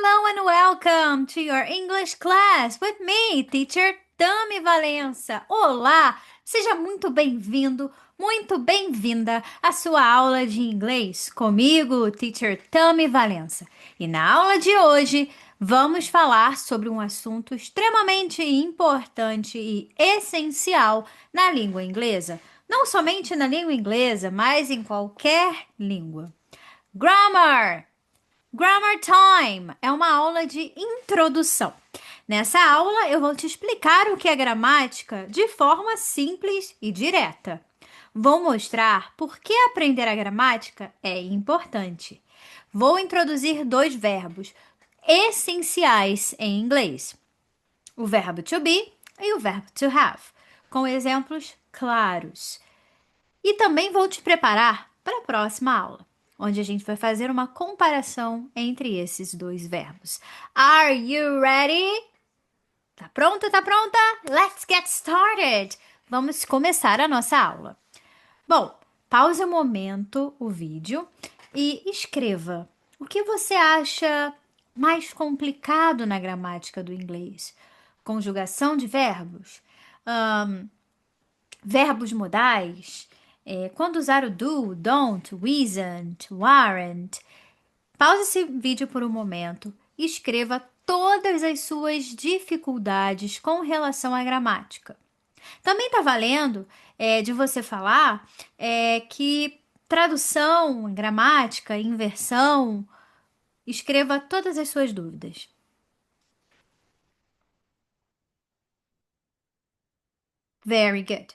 Hello and welcome to your English class with me, teacher Tami Valença. Olá, seja muito bem-vindo, muito bem-vinda à sua aula de inglês comigo, teacher Tami Valença. E na aula de hoje vamos falar sobre um assunto extremamente importante e essencial na língua inglesa. Não somente na língua inglesa, mas em qualquer língua. Grammar! Grammar Time é uma aula de introdução. Nessa aula, eu vou te explicar o que é gramática de forma simples e direta. Vou mostrar por que aprender a gramática é importante. Vou introduzir dois verbos essenciais em inglês: o verbo to be e o verbo to have, com exemplos claros. E também vou te preparar para a próxima aula, onde a gente vai fazer uma comparação entre esses dois verbos. Are you ready? Tá pronta? Tá pronta? Let's get started! Vamos começar a nossa aula. Bom, pause um momento o vídeo e escreva o que você acha mais complicado na gramática do inglês. Conjugação de verbos, verbos modais, quando usar o do, don't, isn't, weren't. Pause esse vídeo por um momento e escreva todas as suas dificuldades com relação à gramática. Também está valendo de você falar que tradução, gramática, inversão, escreva todas as suas dúvidas. Very good.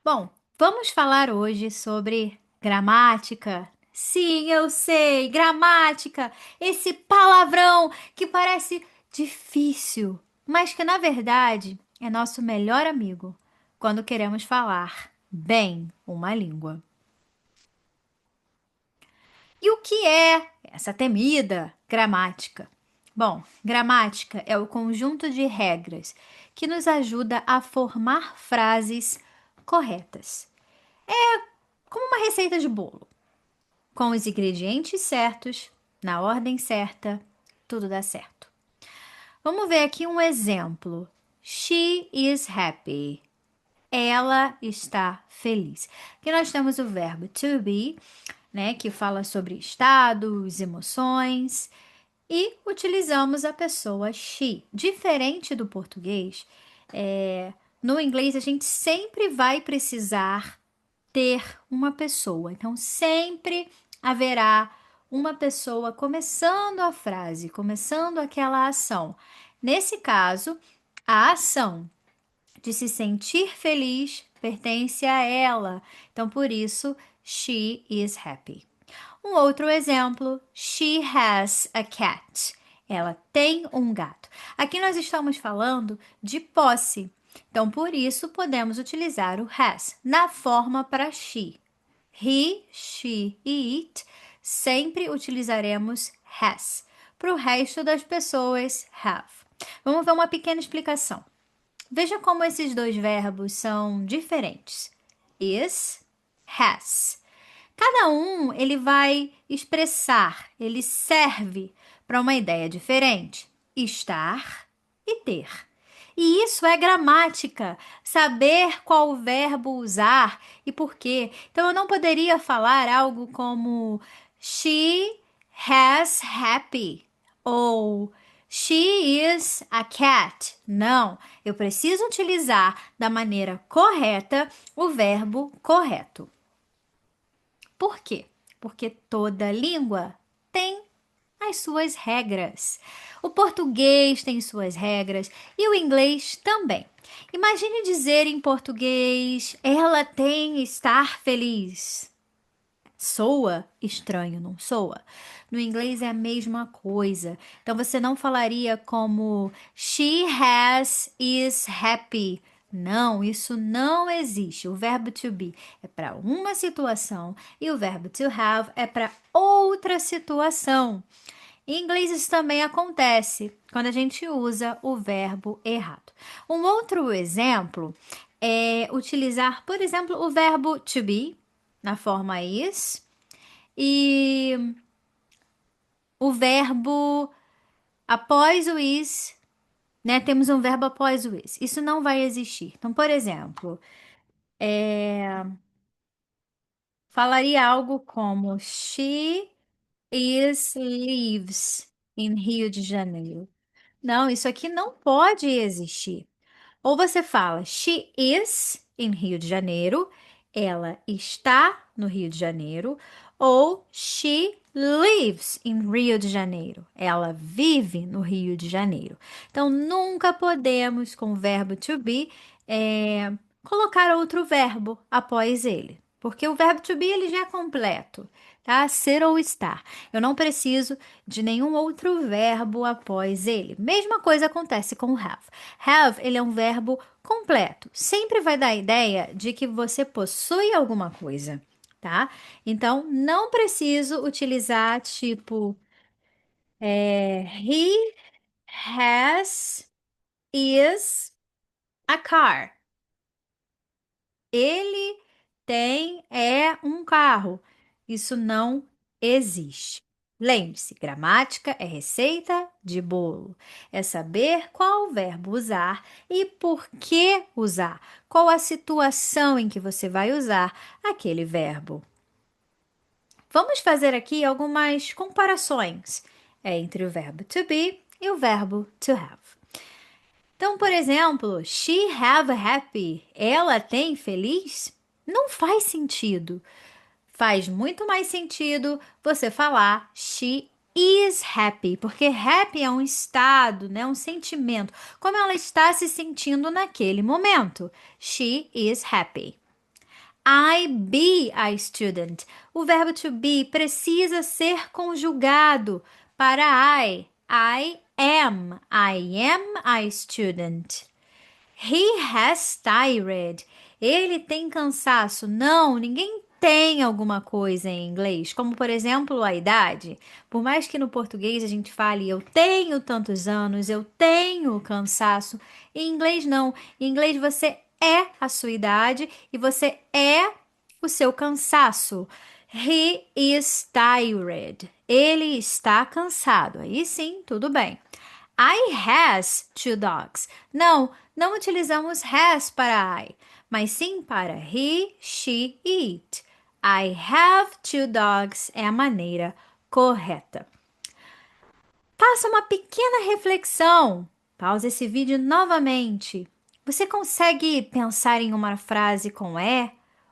Bom, vamos falar hoje sobre gramática. Sim, eu sei, gramática, esse palavrão que parece difícil, mas que na verdade é nosso melhor amigo quando queremos falar bem uma língua. E o que é essa temida gramática? Bom, gramática é o conjunto de regras que nos ajuda a formar frases corretas. Como uma receita de bolo. Com os ingredientes certos, na ordem certa, tudo dá certo. Vamos ver aqui um exemplo. She is happy. Ela está feliz. Aqui nós temos o verbo to be, né, que fala sobre estados, emoções, e utilizamos a pessoa she. Diferente do português, no inglês a gente sempre vai precisar ter uma pessoa. Então, sempre haverá uma pessoa começando a frase, começando aquela ação. Nesse caso, a ação de se sentir feliz pertence a ela. Então, por isso, she is happy. Um outro exemplo, she has a cat. Ela tem um gato. Aqui nós estamos falando de posse. Então, por isso, podemos utilizar o has na forma para she. He, she e it, sempre utilizaremos has. Para o resto das pessoas, have. Vamos ver uma pequena explicação. Veja como esses dois verbos são diferentes. Is, has. Cada um ele vai expressar, ele serve para uma ideia diferente. Estar e ter. E isso é gramática, saber qual verbo usar e por quê. Então eu não poderia falar algo como she has happy ou she is a cat. Não, eu preciso utilizar da maneira correta o verbo correto. Por quê? Porque toda língua tem as suas regras. O português tem suas regras e o inglês também. Imagine dizer em português: ela tem estar feliz. Soa estranho, não soa? No inglês é a mesma coisa. Então você não falaria como she has is happy. Não, isso não existe. O verbo to be é para uma situação e o verbo to have é para outra situação. Em inglês isso também acontece quando a gente usa o verbo errado. Um outro exemplo é utilizar, por exemplo, o verbo to be na forma is e o verbo Após o is, né? Temos um verbo após o is. Isso não vai existir. Então, por exemplo, falaria algo como She is lives in Rio de Janeiro. Não, isso aqui não pode existir. Ou você fala she is em Rio de Janeiro, ela está no Rio de Janeiro, ou she lives in Rio de Janeiro, ela vive no Rio de Janeiro. Então, nunca podemos, com o verbo to be, colocar outro verbo após ele, porque o verbo to be ele já é completo, tá? Ser ou estar. Eu não preciso de nenhum outro verbo após ele. Mesma coisa acontece com o have. Have, ele é um verbo completo. Sempre vai dar a ideia de que você possui alguma coisa, tá? Então, não preciso utilizar tipo he has is a car. Ele tem um carro. Isso não existe. Lembre-se, gramática é receita de bolo. É saber qual verbo usar e por que usar. Qual a situação em que você vai usar aquele verbo. Vamos fazer aqui algumas comparações entre o verbo to be e o verbo to have. Então, por exemplo, she have happy, ela tem feliz? Não faz sentido. Faz muito mais sentido você falar she is happy, porque happy é um estado, né, um sentimento, como ela está se sentindo naquele momento. She is happy. I be a student. O verbo to be precisa ser conjugado para I. I am. I am a student. He has tired. Ele tem cansaço. Não, ninguém tem alguma coisa em inglês, como por exemplo a idade. Por mais que no português a gente fale eu tenho tantos anos, eu tenho cansaço, em inglês não. Em inglês você é a sua idade e você é o seu cansaço. He is tired. Ele está cansado. Aí sim, tudo bem. I has two dogs. Não, não utilizamos has para I, mas sim para he, she e it. I have two dogs é a maneira correta. Faça uma pequena reflexão. Pausa esse vídeo novamente. Você consegue pensar em uma frase com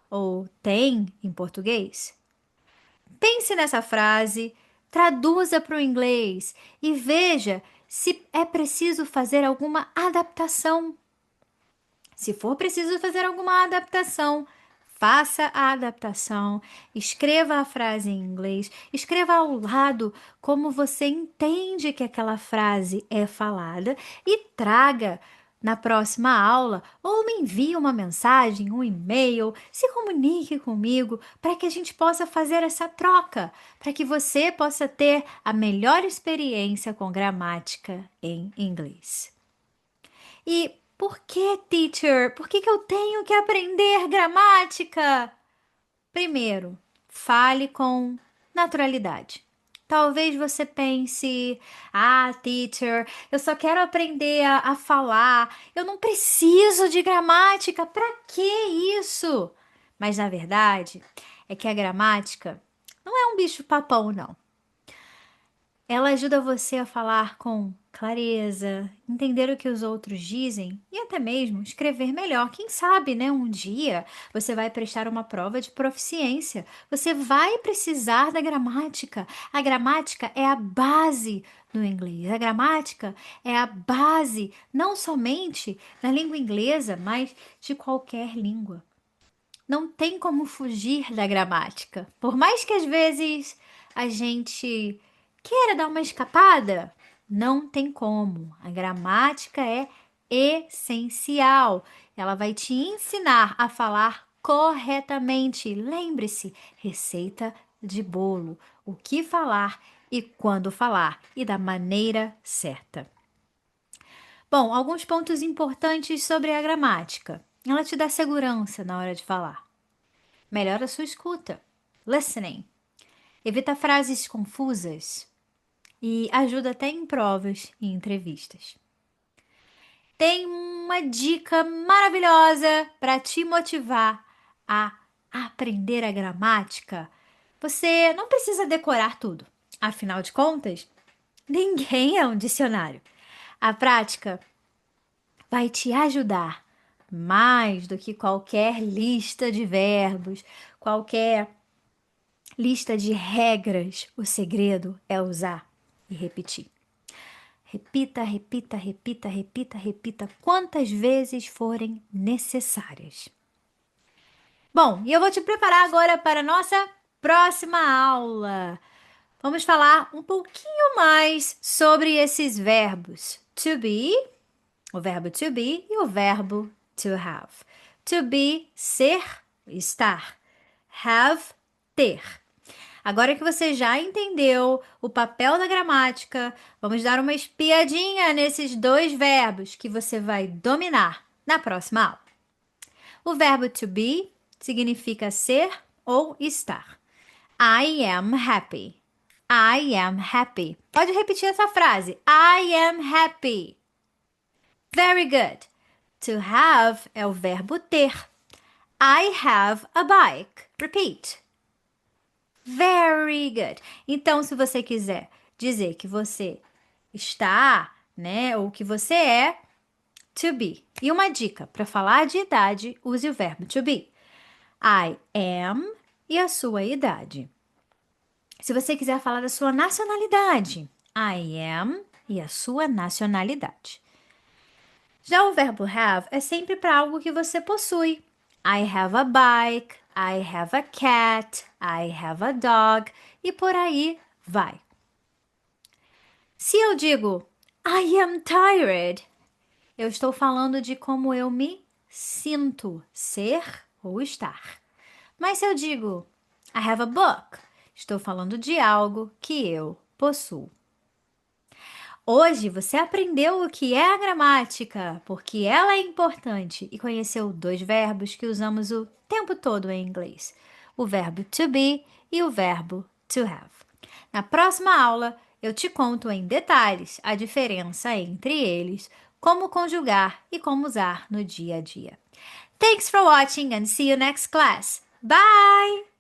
ou tem em português? Pense nessa frase, traduza para o inglês e veja se é preciso fazer alguma adaptação. Se for preciso fazer alguma adaptação, faça a adaptação, escreva a frase em inglês, escreva ao lado como você entende que aquela frase é falada e traga na próxima aula ou me envie uma mensagem, um e-mail, se comunique comigo para que a gente possa fazer essa troca, para que você possa ter a melhor experiência com gramática em inglês. E por que, teacher? Por que eu tenho que aprender gramática? Primeiro, fale com naturalidade. Talvez você pense, teacher, eu só quero aprender a falar, eu não preciso de gramática, para que isso? Mas na verdade, é que a gramática não é um bicho-papão, não. Ela ajuda você a falar com clareza, entender o que os outros dizem e até mesmo escrever melhor. Quem sabe, né? Um dia você vai prestar uma prova de proficiência. Você vai precisar da gramática. A gramática é a base do inglês. A gramática é a base não somente da língua inglesa, mas de qualquer língua. Não tem como fugir da gramática. Por mais que às vezes a gente queira dar uma escapada, não tem como. A gramática é essencial. Ela vai te ensinar a falar corretamente. Lembre-se, receita de bolo. O que falar e quando falar e da maneira certa. Bom, alguns pontos importantes sobre a gramática. Ela te dá segurança na hora de falar. Melhora a sua escuta. Listening. Evita frases confusas. e ajuda até em provas e entrevistas. Tem uma dica maravilhosa para te motivar a aprender a gramática. Você não precisa decorar tudo. Afinal de contas, ninguém é um dicionário. A prática vai te ajudar mais do que qualquer lista de verbos, qualquer lista de regras. O segredo é usar e repetir. Repita, repita, repita, repita, repita quantas vezes forem necessárias. Bom, e eu vou te preparar agora para a nossa próxima aula. Vamos falar um pouquinho mais sobre esses verbos. To be, o verbo to be e o verbo to have. To be, ser, estar. Have, ter. Agora que você já entendeu o papel da gramática, vamos dar uma espiadinha nesses dois verbos que você vai dominar na próxima aula. O verbo to be significa ser ou estar. I am happy. I am happy. Pode repetir essa frase. I am happy. Very good. To have é o verbo ter. I have a bike. Repeat. Very good. Então, se você quiser dizer que você está, né, ou que você é, to be. E uma dica, para falar de idade, use o verbo to be. I am e a sua idade. Se você quiser falar da sua nacionalidade, I am e a sua nacionalidade. Já o verbo have é sempre para algo que você possui. I have a bike, I have a cat, I have a dog e por aí vai. Se eu digo I am tired, eu estou falando de como eu me sinto, ser ou estar. Mas se eu digo I have a book, estou falando de algo que eu possuo. Hoje você aprendeu o que é a gramática, porque ela é importante e conheceu dois verbos que usamos o tempo todo em inglês: o verbo to be e o verbo to have. Na próxima aula, eu te conto em detalhes a diferença entre eles, como conjugar e como usar no dia a dia. Thanks for watching and see you next class. Bye!